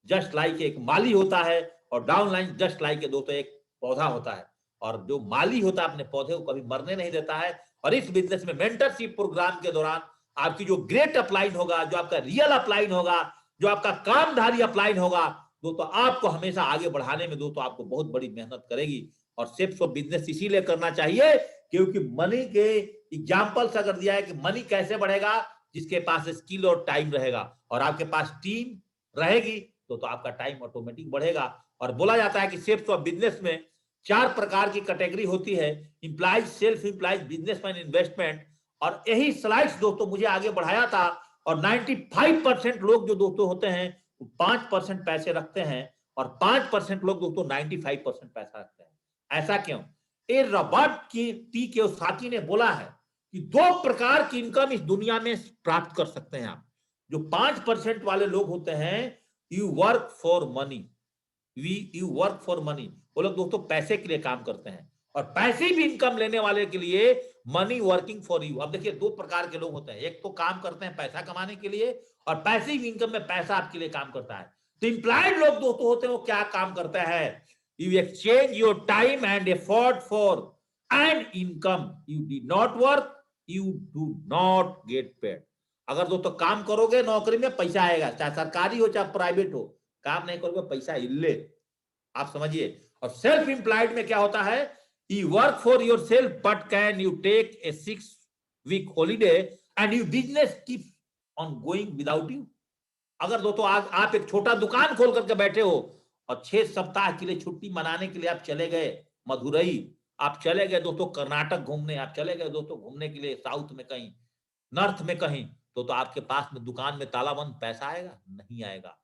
जस्ट लाइक एक माली होता है, और डाउनलाइन जस्ट लाइक दोस्तों एक पौधा होता है, और जो माली होता है अपने पौधे को कभी मरने नहीं देता है। और इस बिजनेस में मेंटरशिप प्रोग्राम के दौरान आपकी जो ग्रेट अपलाइन होगा, जो आपका रियल अपलाइन होगा, जो आपका कामधारी अपलाइन होगा दोस्तों, आपको हमेशा आगे बढ़ाने में दोस्तों आपको बहुत बड़ी मेहनत करेगी। और सेफ्स ऑफ बिजनेस इसीलिए करना चाहिए क्योंकि मनी के एग्जाम्पल्स अगर दिया है कि मनी कैसे बढ़ेगा, जिसके पास स्किल और टाइम रहेगा, और आपके पास टीम रहेगी तो आपका टाइम ऑटोमेटिक बढ़ेगा। और बोला जाता है कि सेफ्स ऑफ बिजनेस में 4 प्रकार की कैटेगरी होती है, employees, self employees, businessman, investment. और यही स्लाइड्स दोस्तों मुझे आगे बढ़ाया था, और 95% लोग जो दोस्तों होते हैं 5% पैसे रखते हैं, और 5% लोग दोस्तों 95% पैसा रखते हैं। ऐसा क्यों? ये रॉबर्ट टी कियोसाकी ने बोला है कि 2 प्रकार की इनकम इस दुनिया में प्राप्त कर सकते हैं आप। जो 5% वाले लोग होते हैं, you work for money, you work for money, वो लोग दोस्तों पैसे के लिए काम करते हैं, और पैसे भी इनकम लेने वाले के लिए मनी वर्किंग फॉर यू। अब देखिए 2 प्रकार के लोग होते हैं, एक तो काम करते हैं पैसा कमाने के लिए, और पैसिव इनकम में पैसा आपके लिए काम करता है। तो इंप्लॉयड लोग दोस्तों होते हैं, वो क्या काम करते हैं, you exchange your time and effort for and income, you did not work, you do not get paid. अगर दोस्तों काम करोगे नौकरी में पैसा आएगा, चाहे सरकारी हो चाहे प्राइवेट हो, काम नहीं करोगे पैसा इल्ले, आप समझिए। और सेल्फ इंप्लॉयड में क्या होता है, you work for yourself but can you take a 6 week holiday and you business keep on going without you. अगर दोस्तों आप एक छोटा दुकान खोल करके बैठे हो, और 6 सप्ताह के लिए छुट्टी मनाने के लिए आप चले गए मदुरई, आप चले गए दोस्तों कर्नाटक घूमने, आप चले गए दोस्तों घूमने के लिए साउथ में कहीं, नॉर्थ में कहीं, तो आपके पास में दुकान में ताला बंद, पैसा आएगा? नहीं आएगा।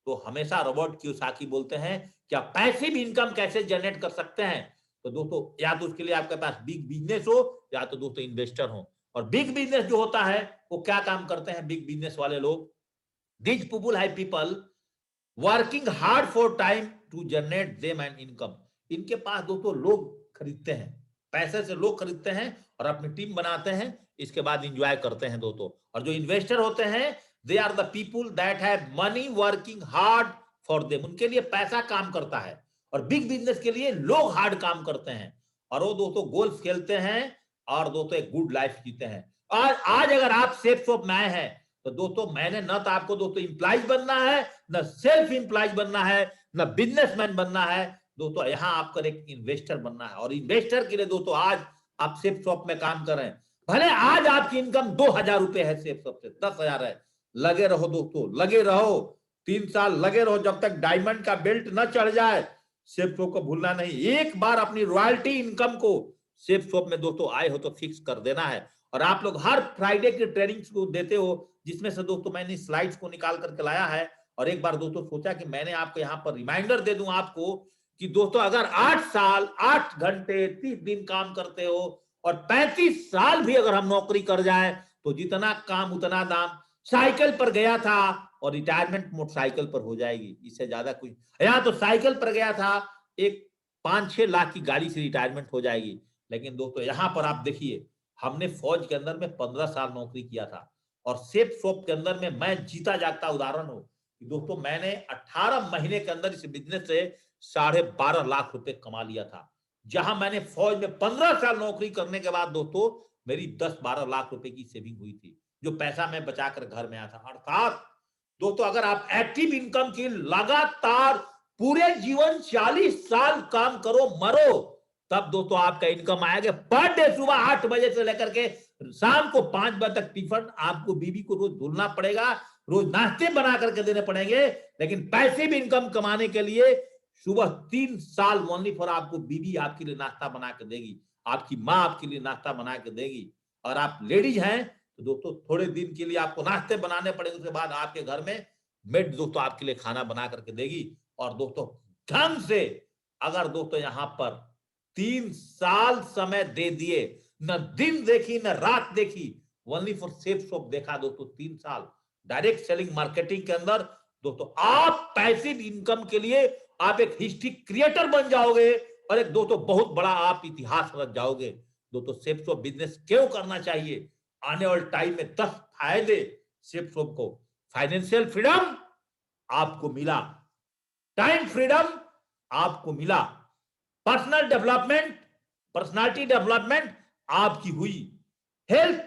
तो हमेशा रॉबर्ट कियोसाकी बोलते हैं कि आप पैसिव इनकम कैसे जनरेट कर सकते हैं, तो दोस्तों या तो उसके लिए आपके पास बिग बिजनेस हो, या तो दोस्तों इन्वेस्टर हो। और बिग बिजनेस जो होता है वो क्या काम करते हैं बिग बिजनेस वाले लोग, these people have people working hard for time to generate them an income। इनके पास दोस्तों लोग खरीदते हैं, पैसे से लोग खरीदते हैं और अपनी टीम बनाते हैं, इसके बाद एंजॉय करते हैं दोस्तों। और जो इन्वेस्टर होते हैं, they are the people that have money working hard for them, उनके लिए पैसा काम करता है, और बिग बिजनेस के लिए लोग हार्ड काम करते हैं, और वो दोस्तों गोल्फ खेलते हैं, और दोस्तों एक गुड लाइफ जीते हैं। और आज अगर आप सेफ शॉप में आए हैं, तो दोस्तों मैंने न तो आपको दोस्तों इंप्लॉइज बनना है, न सेल्फ इंप्लॉइज बनना है, न बिजनेसमैन बनना है दोस्तों, यहां आपको एक इन्वेस्टर बनना है। और इन्वेस्टर के लिए दोस्तों आज आप सेफ शॉप में काम कर रहे हैं, भले आज आपकी इनकम 2,000 रुपए है, सेफ सबसे 10,000 है, लगे रहो दोस्तों, लगे रहो, 3 साल लगे रहो, जब तक डायमंड का बेल्ट न चढ़ जाए। सेफ शॉप को भूलना नहीं, एक बार अपनी रॉयल्टी इनकम को सेफ शॉप में दोस्तों आए हो तो फिक्स कर देना है। और आप लोग हर फ्राइडे की ट्रेनिंग्स को देते हो, जिसमें से दोस्तों मैंने स्लाइड्स को निकाल करके लाया है। और एक बार दोस्तों सोचा कि मैंने आपको यहाँ पर रिमाइंडर दे दूं आपको कि दोस्तों अगर 8 साल 8 घंटे 30 दिन काम करते हो और 35 साल भी अगर हम नौकरी कर जाए तो जितना काम उतना दाम। साइकिल पर गया था और रिटायरमेंट मोटरसाइकिल पर हो जाएगी, इससे ज्यादा कुछ। यहाँ तो साइकिल पर गया था, एक 5-6 लाख की गाड़ी से रिटायरमेंट हो जाएगी। लेकिन दोस्तों यहाँ पर आप देखिए, हमने फौज के अंदर में 15 साल नौकरी किया था और सेफ शॉप के अंदर में मैं जीता जागता उदाहरण हूं कि दोस्तों मैंने 18 महीने के अंदर इस बिजनेस से 12.5 लाख रुपए कमा लिया था। जहां मैंने फौज में 15 साल नौकरी करने के बाद दोस्तों मेरी 10-12 लाख रुपए की सेविंग हुई थी, जो पैसा मैं बचाकर घर में आया था। अर्थात दोस्तों अगर आप एक्टिव इनकम की लगातार पूरे जीवन 40 साल काम करो मरो, तब दोस्तों आपका इनकम आएगा। पर डे सुबह 8 बजे से लेकर के शाम को 5 बजे तक टिफिन आपको बीवी को रोज धुलना पड़ेगा, रोज नाश्ते बना करके देने पड़ेंगे। लेकिन पैसे भी इनकम कमाने के लिए सुबह 3 साल ओनली फॉर आपको बीवी आपके लिए नाश्ता बना के देगी, आपकी माँ आपके लिए नाश्ता बना के देगी। और आप लेडीज हैं तो दोस्तों थोड़े दिन के लिए आपको नाश्ते बनाने पड़ेंगे, उसके बाद आपके घर में मेड दोस्तों आपके लिए खाना बना करके देगी। और दोस्तों ढंग से अगर दोस्तों यहाँ पर 3 साल समय दे दिए, न दिन देखी न रात देखी, ओनली फॉर सेफ शॉप देखा दोस्तों 3 साल डायरेक्ट सेलिंग मार्केटिंग के अंदर, दोस्तों आप पैसिव इनकम के लिए आप एक हिस्ट्री क्रिएटर बन जाओगे और एक दोस्तों बहुत बड़ा आप इतिहास रच जाओगे। दोस्तों सेफ शॉप बिजनेस क्यों करना चाहिए? आने वाले टाइम में 10 फायदे सेफ शॉप को। फाइनेंशियल फ्रीडम आपको मिला, टाइम फ्रीडम आपको मिला, पर्सनल डेवलपमेंट पर्सनालिटी डेवलपमेंट आपकी हुई, हेल्थ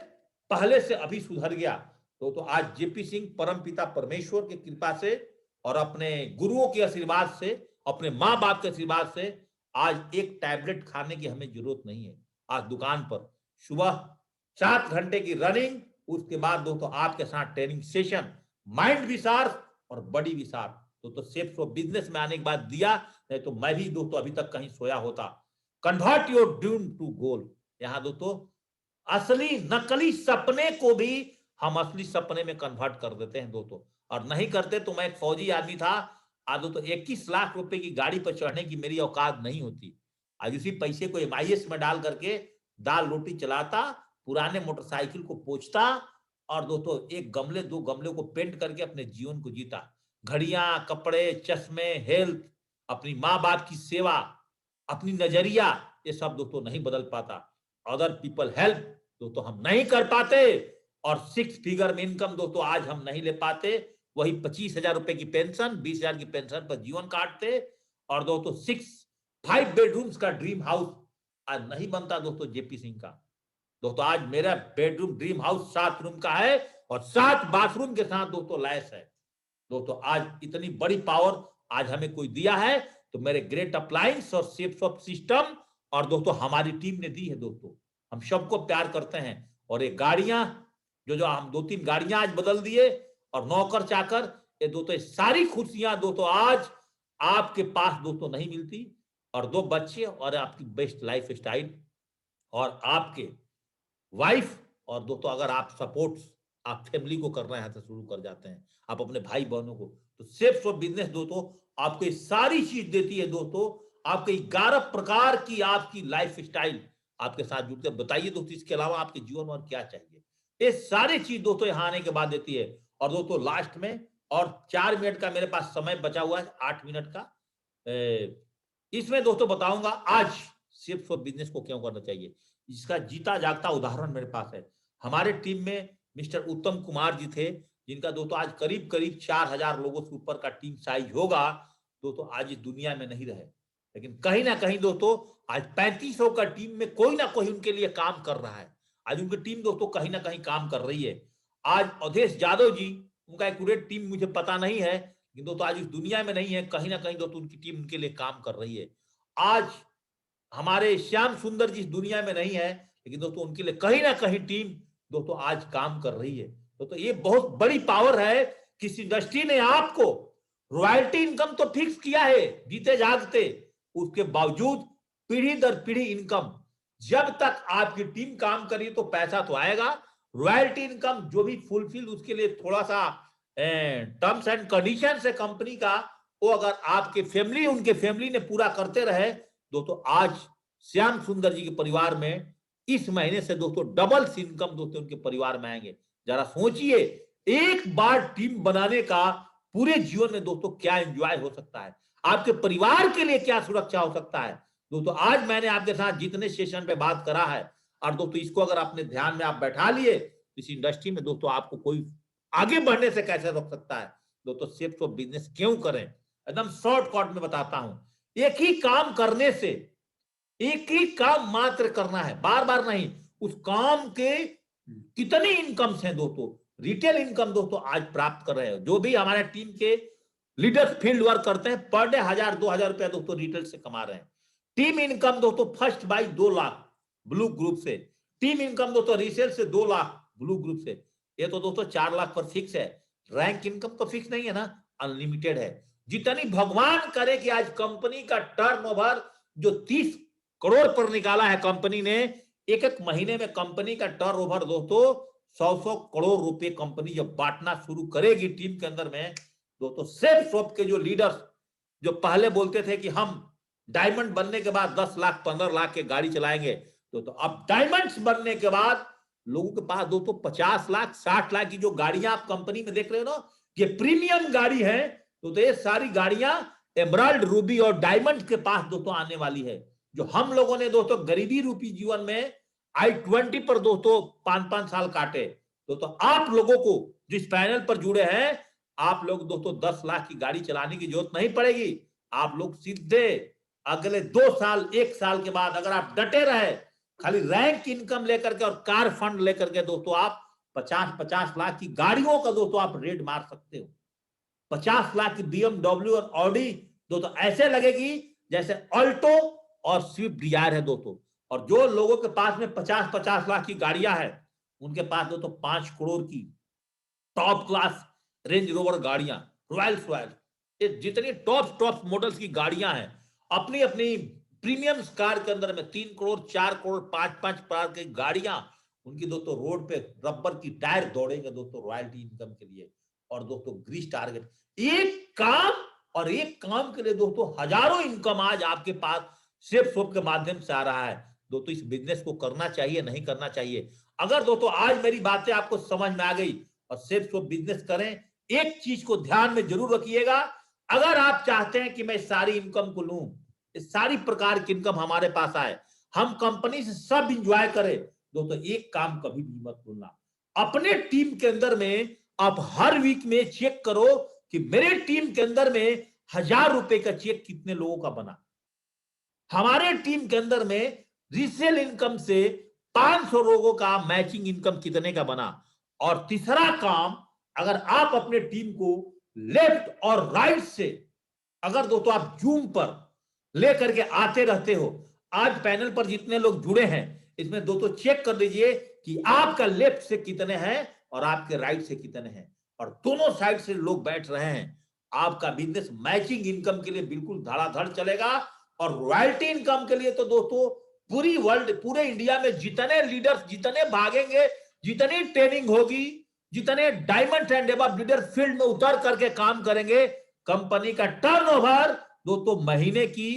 पहले से अभी सुधर गया। तो आज जेपी सिंह परमपिता परमेश्वर की कृपा से और अपने गुरुओं के आशीर्वाद से, अपने माँ बाप के आशीर्वाद से आज एक टैबलेट खाने की हमें जरूरत नहीं है। आज दुकान पर सुबह 7 घंटे की रनिंग, उसके बाद दोस्तों आपके साथ ट्रेनिंग सेशन, माइंड भी शार्प और बॉडी भी शार्प। तो सेफ शॉप बिजनेस में आने के बाद दिया, नहीं तो मैं भी दोस्तों अभी तक कहीं सोया होता। कन्वर्ट योर ड्रीम टू गोल। यहाँ दोस्तों असली नकली सपने को भी हम असली सपने में कन्वर्ट कर देते हैं दोस्तों, और नहीं करते तो मैं एक फौजी आदमी था। आज दोस्तों 21 लाख रुपए की गाड़ी पर चढ़ने की मेरी औकात नहीं होती। आज उसी पैसे को MIS में डाल करके दाल रोटी चलाता, पुराने मोटरसाइकिल को पोंछता और दोस्तों एक गमले 2 गमले को पेंट करके अपने जीवन को जीता। घड़ियां, कपड़े, चश्मे, हेल्थ, अपनी माँ बाप की सेवा, अपनी नजरिया, ये सब दोस्तों नहीं बदल पाता। अदर पीपल हेल्प दोस्तों हम नहीं कर पाते। और 6 फिगर में इनकम दोस्तों आज हम नहीं ले पाते। वही 25,000 रुपए की पेंशन, 20,000 की पेंशन पर जीवन काटते। और दोस्तों 5 बेडरूम्स का ड्रीम हाउस आज नहीं बनता दोस्तों जेपी सिंह का। दोस्तों आज मेरा बेडरूम ड्रीम हाउस 7 रूम का है और 7 बाथरूम के साथ दोस्तों लैस है। दोस्तों आज इतनी बड़ी पावर आज हमें कोई दिया है तो मेरे ग्रेट अप्लायंस और सेफ शॉप सिस्टम और दोस्तों हमारी टीम ने दी है। दोस्तों हम सबको प्यार करते हैं। और ये गाड़ियां जो हम 2-3 गाड़ियां आज बदल दिए और नौकर चाकर, ये दोस्तों सारी खुशियां दोस्तों आज आपके पास दोस्तों नहीं मिलती। और 2 बच्चे और आपकी बेस्ट लाइफ स्टाइल और आपके वाइफ, और दोस्तों अगर आप सपोर्ट आप फैमिली को करना है तो शुरू कर जाते हैं, आप अपने भाई बहनों को, तो सेफ शॉप बिजनेस दोस्तों आपको सारी चीज देती है। दोस्तों आपके 11 प्रकार की आपकी लाइफ स्टाइल आपके साथ जुड़ते हैं। बताइए दोस्तों इसके अलावा आपके जीवन में और क्या चाहिए? ये सारी चीज दोस्तों यहाँ आने के बाद देती है। और दोस्तों लास्ट में और 4 मिनट का मेरे पास समय बचा हुआ है, 8 मिनट का, इसमें दोस्तों बताऊंगा आज सेफ शॉप बिजनेस को क्यों करना चाहिए। इसका जीता जागता उदाहरण मेरे पास है। हमारे टीम में मिस्टर उत्तम कुमार जी थे, जिनका दोस्तों आज करीब करीब 4,000 लोगों से ऊपर का टीम साइज होगा। दोस्तों आज इस दुनिया में नहीं रहे, लेकिन कहीं ना कहीं दोस्तों आज 3500 का टीम में कोई ना कोई उनके लिए काम कर रहा है। आज उनकी टीम दोस्तों कहीं ना कहीं काम कर रही है। आज अवधेश यादव जी, उनका एक्यूरेट टीम मुझे पता नहीं है, लेकिन दोस्तों आज इस दुनिया में नहीं है, कहीं ना कहीं दोस्तों उनकी टीम उनके लिए काम कर रही है। आज हमारे श्याम सुंदर जी इस दुनिया में नहीं है, लेकिन दोस्तों उनके लिए कहीं ना कहीं टीम दोस्तों आज काम कर रही है। दोस्तों ये बहुत बड़ी पावर है कि इस इंडस्ट्री ने आपको रॉयल्टी इनकम तो फिक्स किया है जीते जागते, उसके बावजूद पीढ़ी दर पीढ़ी इनकम, जब तक आपकी टीम काम करी तो पैसा तो आएगा। रॉयल्टी इनकम जो भी फुलफिल उसके लिए थोड़ा सा टर्म्स एंड कंडीशन है कंपनी का, वो अगर आपके फैमिली उनके फैमिली ने पूरा करते रहे दोस्तों, आज श्याम सुंदर जी के परिवार में इस महीने से दोस्तों डबल इनकम दोस्तों उनके परिवार में आएंगे। जरा सोचिए, एक बार टीम बनाने का पूरे जीवन में दोस्तों क्या एंजॉय हो सकता है, आपके परिवार के लिए क्या सुरक्षा हो सकता है। दोस्तों आज मैंने आपके साथ जितने सेशन पे बात करा है, और दोस्तों इसको अगर अपने ध्यान में आप बैठा लिए, इस इंडस्ट्री में दोस्तों आपको कोई आगे बढ़ने से कैसे रोक सकता है। दोस्तों सेफ्स ऑफ बिजनेस क्यों करें, एकदम शॉर्टकट में बताता हूं। एक ही काम करने से, एक ही काम मात्र करना है, बार बार नहीं, उस काम के कितनी इनकम्स हैं दोस्तों, रिटेल इनकम दोस्तों आज प्राप्त कर रहे हैं। जो भी हमारे टीम के लीडर्स फील्ड वर्क करते हैं, पर डे 1000-2000 रुपया दोस्तों रिटेल से कमा रहे हैं। टीम इनकम दोस्तों first by 2 lakh blue group से, टीम इनकम दोस्तों रीसेल से 2 लाख ब्लू ग्रुप से। ये तो दोस्तों 4 लाख पर फिक्स है। रैंक इनकम तो फिक्स नहीं है ना, अनलिमिटेड है। जितनी भगवान करे कि आज कंपनी का टर्नओवर जो 30 करोड़ पर निकाला है कंपनी ने, एक एक महीने में कंपनी का टर्नओवर दोस्तों 100-100 करोड़ रुपए कंपनी जब बांटना शुरू करेगी टीम के अंदर में दोस्तों, सेल्फ शॉप के जो लीडर्स जो पहले बोलते थे कि हम डायमंड बनने के बाद 10 लाख 15 लाख के गाड़ी चलाएंगे, तो अब डायमंड्स बनने के बाद लोगों के पास दोस्तों 50 लाख 60 लाख की जो गाड़ियां आप कंपनी में देख रहे हो ना, ये प्रीमियम गाड़ी है। तो ये सारी गाड़ियां एमराल्ड, रूबी और डायमंड के पास दोस्तों आने वाली है। जो हम लोगों ने दोस्तों गरीबी रूपी जीवन में i20 पर दोस्तों 5-5 साल काटे, दोस्तों आप लोगों को जिस पैनल पर जुड़े हैं, आप लोग दोस्तों 10 लाख की गाड़ी चलाने की जरूरत नहीं पड़ेगी। आप लोग सीधे अगले 2 साल 1 साल के बाद अगर आप डटे रहे, खाली रैंक इनकम लेकर के और कार फंड लेकर के दोस्तों आप 50-50 लाख की गाड़ियों का दोस्तों आप रेड मार सकते हो। 50 लाख की BMW और ऑडी दोस्तों ऐसे लगेगी जैसे ऑल्टो और स्विफ्ट डिजायर है दोस्तों। और जो लोगों के पास में 50-50 लाख की गाड़ियां हैं, उनके पास दोस्तों 5 करोड़ की टॉप क्लास रेंज रोवर गाड़ियां, रॉयल्स रॉयल, ये जितनी टॉप मॉडल्स की गाड़ियां हैं, अपनी अपनी प्रीमियम कार के अंदर में 3 करोड़ 4 करोड़ 5-5 करोड़ की गाड़ियां, उनकी दोस्तों रोड पे रबर की टायर दौड़ेंगे दोस्तों रॉयल्टी इनकम के लिए। और दोस्तों ग्रीस टारगेट, एक काम के लिए दोस्तों हजारों इनकम आज आपके पास सेफ शॉप के माध्यम से आ रहा है। दोस्तों इस बिजनेस को करना चाहिए, नहीं करना चाहिए। अगर दोस्तों आज मेरी बातें आपको समझ में आ गई और सेफ शॉप बिजनेस करें, एक चीज को ध्यान में जरूर रखिएगा, अगर आप चाहते हैं कि मैं सारी इनकम को लूं, सारी प्रकार की इनकम हमारे पास आए, हम कंपनी से सब इंजॉय करें, दोस्तों एक काम कभी भी मत भूलना, अपने टीम के अंदर में आप हर वीक में चेक करो कि मेरे टीम के अंदर में 1000 रुपए का चेक कितने लोगों का बना, हमारे टीम के अंदर में रीसेल इनकम से 500 लोगों का मैचिंग इनकम कितने का बना। और तीसरा काम, अगर आप अपने टीम को लेफ्ट और राइट से अगर दोस्तों आप जूम पर लेकर के आते रहते हो, आज पैनल पर जितने लोग जुड़े हैं इसमें दोस्तों चेक कर लीजिए कि आपका लेफ्ट से कितने हैं और आपके राइट से कितने हैं, और दोनों साइड से लोग बैठ रहे हैं। आपका बिजनेस मैचिंग इनकम के लिए बिल्कुल धड़ाधड़ चलेगा। और रॉयल्टी इनकम के लिए तो दोस्तों पूरी वर्ल्ड, पूरे इंडिया में जितने लीडर्स, जितने भागेंगे, जितनी ट्रेनिंग होगी, जितने diamond and above leader field में उतर करके काम करेंगे, कंपनी का टर्नओवर दोस्तों महीने की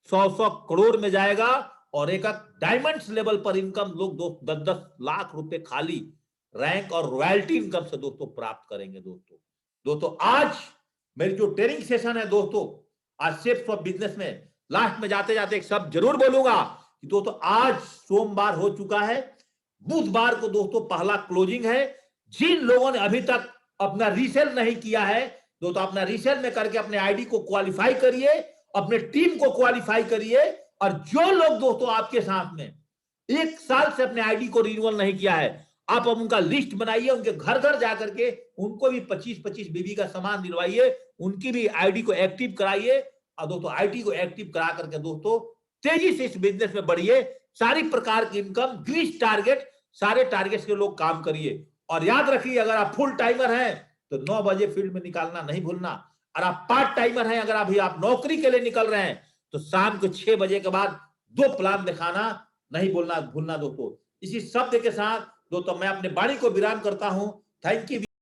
100-100 करोड़ में जाएगा। और एक डायमंड्स लेवल पर इनकम लोग 10-10 लाख रुपए खाली रैंक और रॉयल्टी इनकम से दोस्तों प्राप्त करेंगे। दोस्तों आज मेरी जो ट्रेनिंग सेशन है दोस्तों, आज सेफ्स ऑफ बिजनेस में लास्ट में जाते जाते एक शब्द जरूर बोलूंगा कि दोस्तों आज सोमवार हो चुका है, बुधवार को दोस्तों पहला क्लोजिंग है। जिन लोगों ने अभी तक अपना रीसेल नहीं किया है दोस्तों, अपना रीसेल में करके अपने आईडी को क्वालिफाई करिए, अपने टीम को क्वालिफाई करिए। और जो लोग दोस्तों आपके साथ में 1 साल से अपने आईडी को रिन्यूअल नहीं किया है, आप अब उनका लिस्ट बनाइए, उनके घर घर जाकर के उनको भी 25-25 बीबी का सामान दिलवाइए, उनकी भी आईडी को एक्टिव कराइए। और दोस्तों आईडी को एक्टिव करा करके दोस्तों तेजी से इस बिजनेस में बढ़िए। सारी प्रकार की इनकम, 20 टारगेट, सारे टारगेट्स के लोग काम करिए। और याद रखिए, अगर आप फुल टाइमर हैं तो 9 बजे फील्ड में निकालना नहीं भूलना। और आप पार्ट टाइमर हैं, अगर अभी आप नौकरी के लिए निकल रहे हैं तो शाम को 6 बजे के बाद 2 प्लान दिखाना नहीं भूलना दोस्तों। इसी शब्द के साथ दोस्तों मैं अपने वाणी को विराम करता हूं। Thank you.